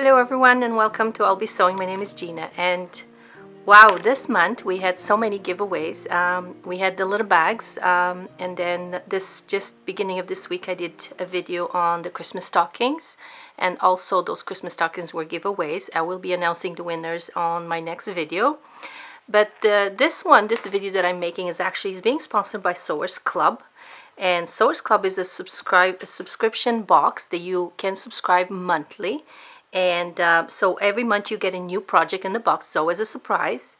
Hello everyone and welcome to I'll Be Sewing. My name is Gina, and wow, this month we had so many giveaways. We had the little bags, and then this just beginning of this week I did a video on the Christmas stockings, and also those Christmas stockings were giveaways. I will be announcing the winners on my next video. But this video that I'm making is being sponsored by Sewers Club. And Sewers Club is a subscription box that you can subscribe monthly. And so every month you get a new project in the box, so as a surprise.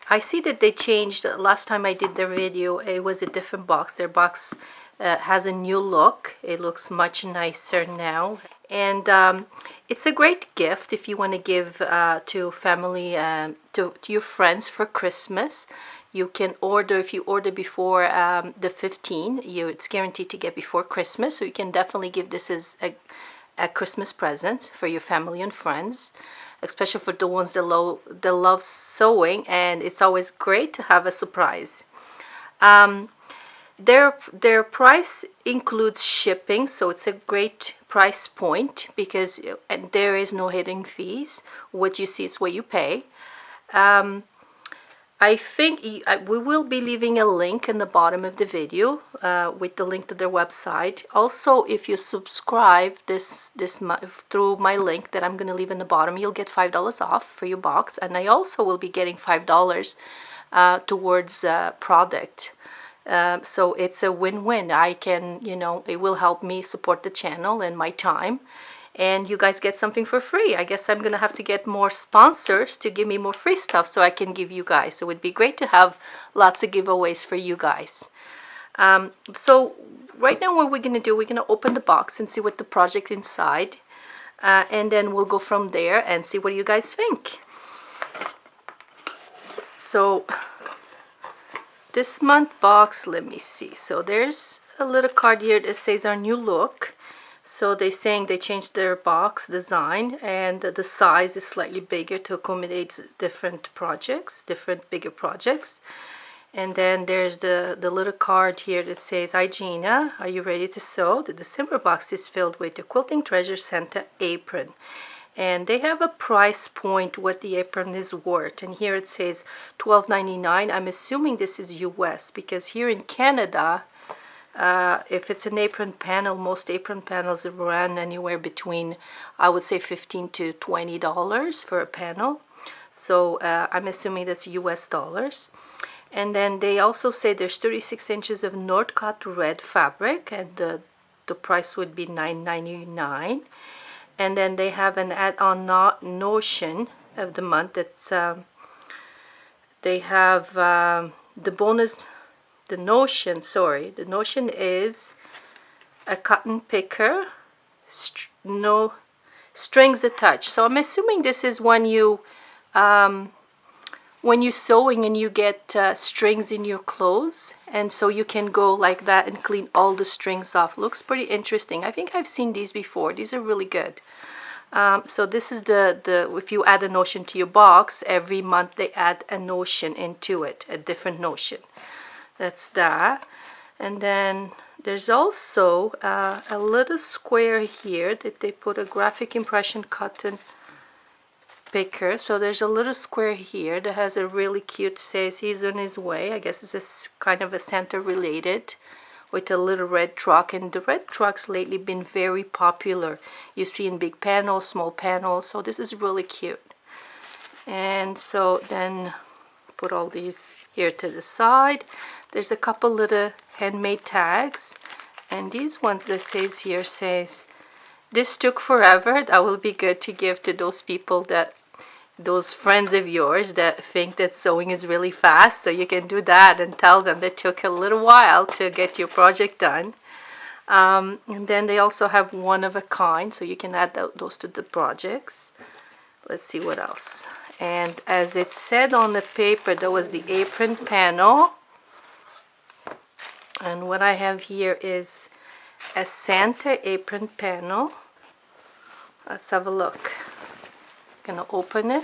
I see that they changed. Last time I did their video, it was a different box. Their box has a new look. It looks much nicer now. And it's a great gift if you want to give to family, to your friends for Christmas. You can order, if you order before the 15th, it's guaranteed to get before Christmas. So you can definitely give this as a Christmas present for your family and friends, especially for the ones that love sewing, and it's always great to have a surprise. Their price includes shipping, so it's a great price point because and there is no hidden fees. What you see is what you pay. I think we will be leaving a link in the bottom of the video with the link to their website. Also, if you subscribe this month through my link that I'm going to leave in the bottom, you'll get $5 off for your box, and I also will be getting $5 towards product. So it's a win-win. I can, it will help me support the channel and my time. And you guys get something for free. I guess I'm gonna have to get more sponsors to give me more free stuff so I can give you guys. It would be great to have lots of giveaways for you guys. So right now what we're gonna do, we're gonna open the box and see what the project inside, and then we'll go from there and see what you guys think. So this month box, let me see. So there's a little card here that says our new look. So they're saying they changed their box design, and the size is slightly bigger to accommodate different projects, bigger projects. And then there's the little card here that says, "Hi Gina, are you ready to sew?" The December box is filled with the Quilting Treasure Santa apron. And they have a price point what the apron is worth. And here it says $12.99. I'm assuming this is US because here in Canada, if it's an apron panel, most apron panels run anywhere between, I would say, $15 to $20 for a panel. So I'm assuming that's US dollars. And then they also say there's 36 inches of North-Cut red fabric, and the price would be $9.99. And then they have an add-on notion of the month. That's they have the bonus. The notion is a cotton picker, no strings attached. So I'm assuming this is when you're sewing and you get strings in your clothes, and so you can go like that and clean all the strings off. Looks pretty interesting. I think I've seen these before. These are really good. So this is the if you add a notion to your box, every month they add a notion into it, a different notion. That's that. And then there's also a little square here that they put a graphic impression cotton picker. So there's a little square here that has a really cute, says he's on his way. I guess it's a kind of a Santa related, with a little red truck. And the red truck's lately been very popular. You see in big panels, small panels. So this is really cute. And so then put all these here to the side. There's a couple little handmade tags, and these ones that says here says, "This took forever." That will be good to give to those people, those friends of yours that think that sewing is really fast. So you can do that and tell them that took a little while to get your project done. And then they also have one of a kind, so you can add those to the projects. Let's see what else. And as it said on the paper, there was the apron panel. And what I have here is a Santa apron panel. Let's have a look. Gonna open it.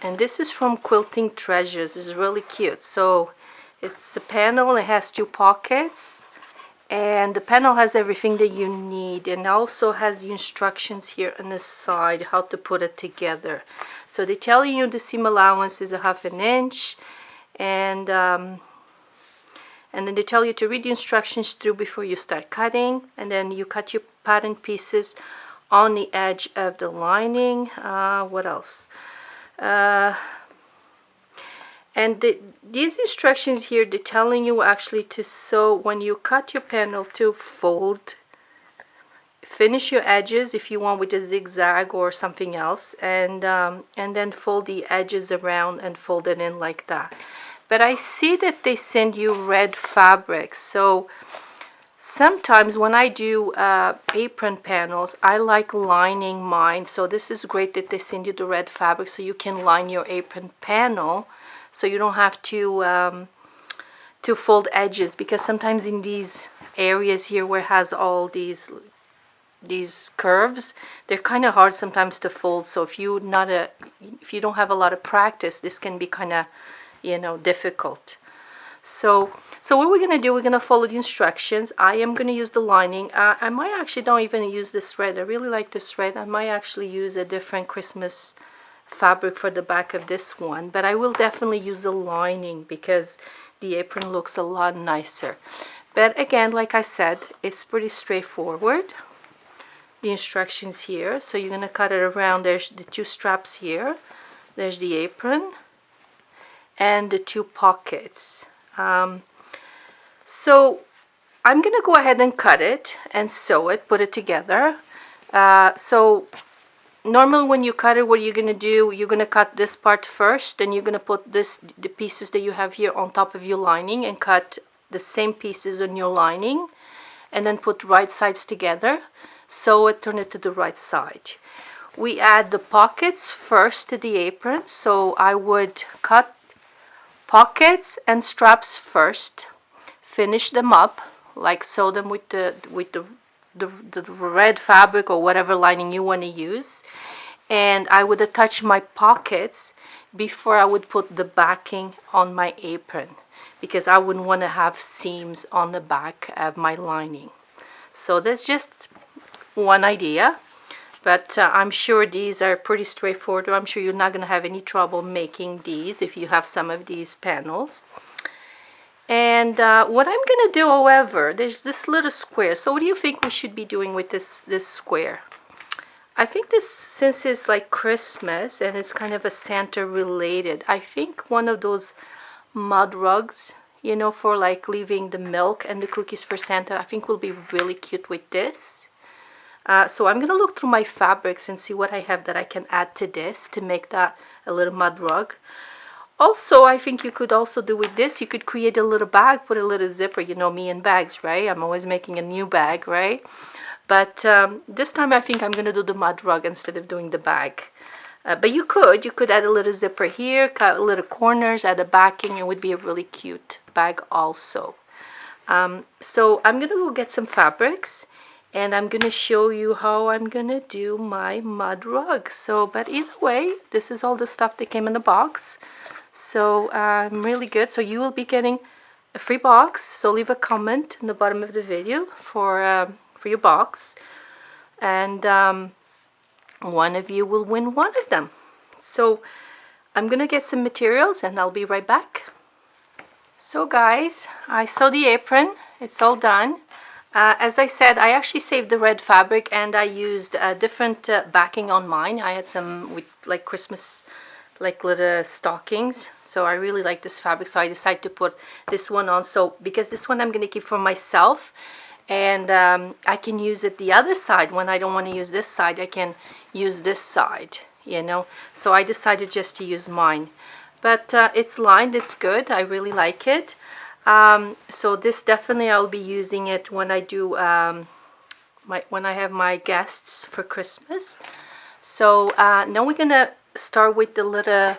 And this is from Quilting Treasures. It's really cute. So it's a panel. It has two pockets. And the panel has everything that you need, and also has the instructions here on the side how to put it together. So they tell you the seam allowance is 1/2 inch, and then they tell you to read the instructions through before you start cutting, and then you cut your pattern pieces on the edge of the lining. What else? And these instructions here, they're telling you actually to sew when you cut your panel, to fold, finish your edges if you want with a zigzag or something else, and then fold the edges around and fold it in like that. But I see that they send you red fabric, so sometimes when I do apron panels, I like lining mine. So this is great that they send you the red fabric so you can line your apron panel, so you don't have to fold edges, because sometimes in these areas here where it has all these curves, they're kind of hard sometimes to fold. So if you don't have a lot of practice, this can be kind of, you know, difficult. So what we're gonna do, we're gonna follow the instructions. I am gonna use the lining. I might actually don't even use this thread. I really like this thread. I might actually use a different Christmas fabric for the back of this one, but I will definitely use the lining because the apron looks a lot nicer. But again, like I said, it's pretty straightforward, the instructions here. So you're gonna cut it around. There's the 2 straps here, there's the apron, and the 2 pockets. So I'm gonna go ahead and cut it and sew it, put it together. So normally when you cut it, what you're gonna do, you're gonna cut this part first, then you're gonna put the pieces that you have here on top of your lining, and cut the same pieces on your lining, and then put right sides together, sew it, turn it to the right side. We add the pockets first to the apron, so I would cut pockets and straps first, finish them up, like sew them with the red fabric or whatever lining you want to use, and I would attach my pockets before I would put the backing on my apron, because I wouldn't want to have seams on the back of my lining. So that's just one idea, but I'm sure these are pretty straightforward. I'm sure you're not going to have any trouble making these if you have some of these panels. And what I'm going to do, however, there's this little square. So what do you think we should be doing with this square? I think this, since it's like Christmas and it's kind of a Santa related, I think one of those mud rugs, you know, for like leaving the milk and the cookies for Santa, I think will be really cute with this. So I'm going to look through my fabrics and see what I have that I can add to this to make that a little mud rug. Also, I think you could also do with this, you could create a little bag, put a little zipper. You know me and bags, right? I'm always making a new bag, right? But this time I think I'm going to do the mud rug instead of doing the bag. But you could add a little zipper here, cut little corners, add a backing. It would be a really cute bag also. So I'm going to go get some fabrics, and I'm going to show you how I'm going to do my mud rug. So, but either way, this is all the stuff that came in the box. So I'm really good. So you will be getting a free box. So leave a comment in the bottom of the video for your box, and one of you will win one of them. So I'm gonna get some materials and I'll be right back. So guys, I sewed the apron. It's all done. As I said, I actually saved the red fabric, and I used a different backing on mine. I had some with like Christmas, like little stockings, so I really like this fabric, so I decided to put this one on. So because this one I'm going to keep for myself, and I can use it the other side when I don't want to use this side. I can use this side, you know, so I decided just to use mine. But it's lined, it's good, I really like it. So this definitely I'll be using it when I do when I have my guests for Christmas. So now we're gonna start with the little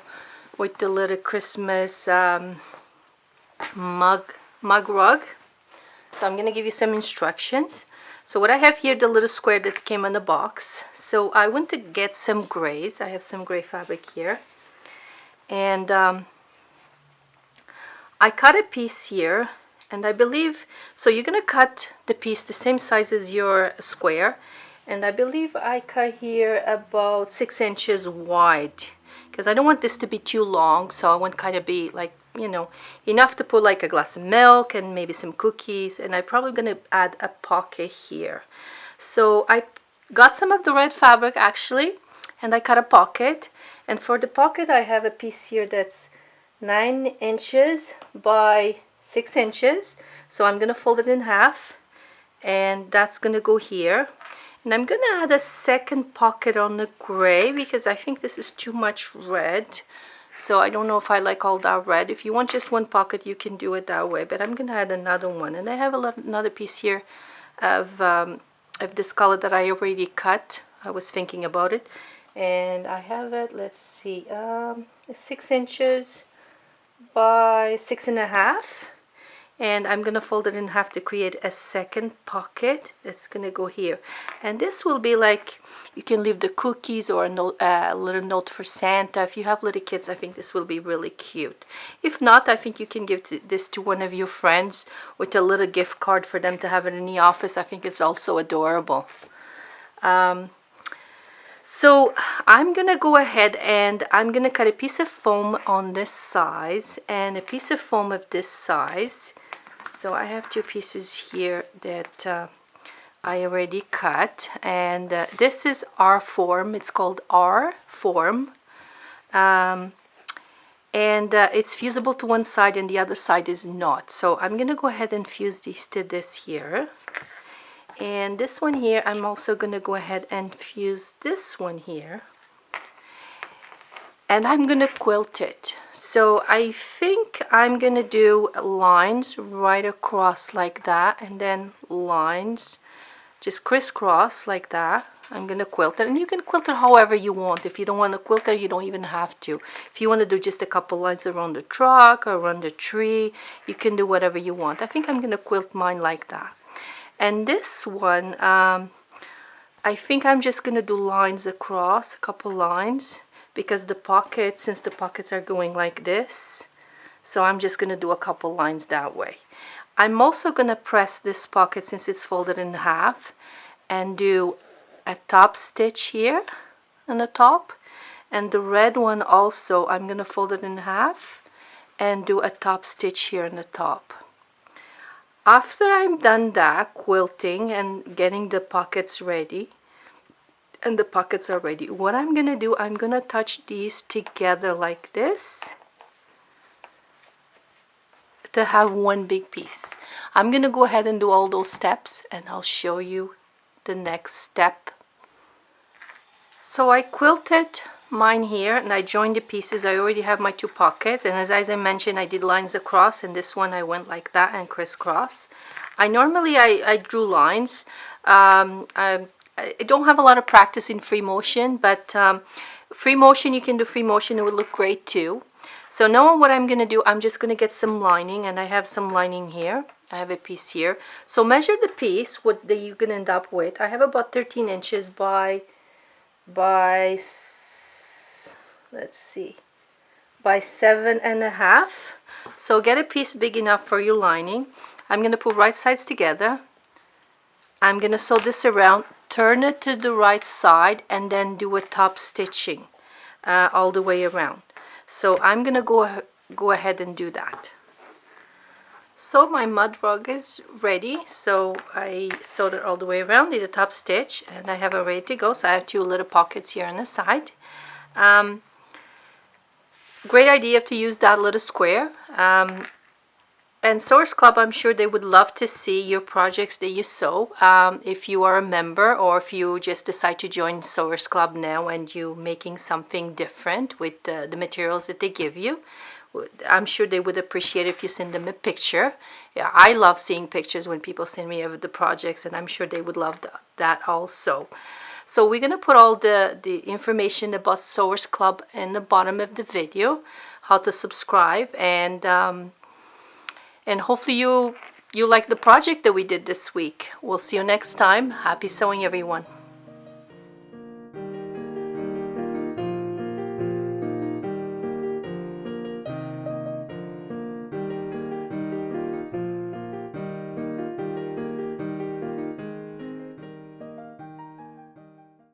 Christmas mug rug. So I'm gonna give you some instructions. So what I have here, the little square that came in the box. So I went to get some grays. I have some gray fabric here, and I cut a piece here, And I believe, so you're gonna cut the piece the same size as your square, and I believe I cut here about 6 inches wide, because I don't want this to be too long, so I want kind of be like, you know, enough to put like a glass of milk and maybe some cookies, and I'm probably gonna add a pocket here. So I got some of the red fabric actually, and I cut a pocket, and for the pocket I have a piece here that's 9 inches by 6 inches. So I'm gonna fold it in half, and that's gonna go here. And I'm gonna add a second pocket on the gray because I think this is too much red. So I don't know if I like all that red. If you want just one pocket, you can do it that way, but I'm gonna add another one. And I have another piece here of this color that I already cut. I was thinking about it, and I have it, let's see, 6 inches by 6.5, and I'm gonna fold it in half to create a second pocket that's gonna go here. And this will be like, you can leave the cookies or a note, a little note for Santa. If you have little kids, I think this will be really cute. If not, I think you can give this to one of your friends with a little gift card for them to have it in the office. I think it's also adorable. So I'm gonna go ahead and I'm gonna cut a piece of foam on this size and a piece of foam of this size. So I have 2 pieces here that I already cut, and this is our form. It's called our form, and it's fusible to one side and the other side is not. So I'm gonna go ahead and fuse these to this here. And this one here, I'm also going to go ahead and fuse this one here. And I'm going to quilt it. So I think I'm going to do lines right across like that. And then lines just crisscross like that. I'm going to quilt it. And you can quilt it however you want. If you don't want to quilt it, you don't even have to. If you want to do just a couple lines around the truck or around the tree, you can do whatever you want. I think I'm going to quilt mine like that. And this one, I think I'm just going to do lines across, a couple lines, because the pockets, since the pockets are going like this, so I'm just going to do a couple lines that way. I'm also going to press this pocket, since it's folded in half, and do a top stitch here on the top. And the red one also, I'm going to fold it in half and do a top stitch here on the top. After I'm done that, quilting and getting the pockets ready, and the pockets are ready, what I'm gonna do, I'm gonna touch these together like this to have one big piece. I'm gonna go ahead and do all those steps, and I'll show you the next step. So I quilted mine here, and I joined the pieces. I already have my 2 pockets, and as I mentioned, I did lines across, and this one I went like that and crisscross. I normally drew lines. I don't have a lot of practice in free motion, but free motion, you can do free motion, it would look great too. So now what I'm gonna do, I'm just gonna get some lining, and I have some lining here. I have a piece here. So measure the piece, what that you can end up with. I have about 13 inches by let's see, by 7.5. So get a piece big enough for your lining. I'm going to put right sides together. I'm going to sew this around, turn it to the right side, and then do a top stitching all the way around. So I'm going to go ahead and do that. So my mud rug is ready. So I sewed it all the way around, did a top stitch, and I have it ready to go. So I have 2 little pockets here on the side. Great idea to use that little square. And Sewers Club, I'm sure they would love to see your projects that you sew. If you are a member, or if you just decide to join Sewers Club now and you're making something different with the materials that they give you, I'm sure they would appreciate if you send them a picture. Yeah, I love seeing pictures when people send me over the projects, and I'm sure they would love that also. So we're going to put all the information about Sewers Club in the bottom of the video, how to subscribe, and hopefully you like the project that we did this week. We'll see you next time. Happy sewing, everyone.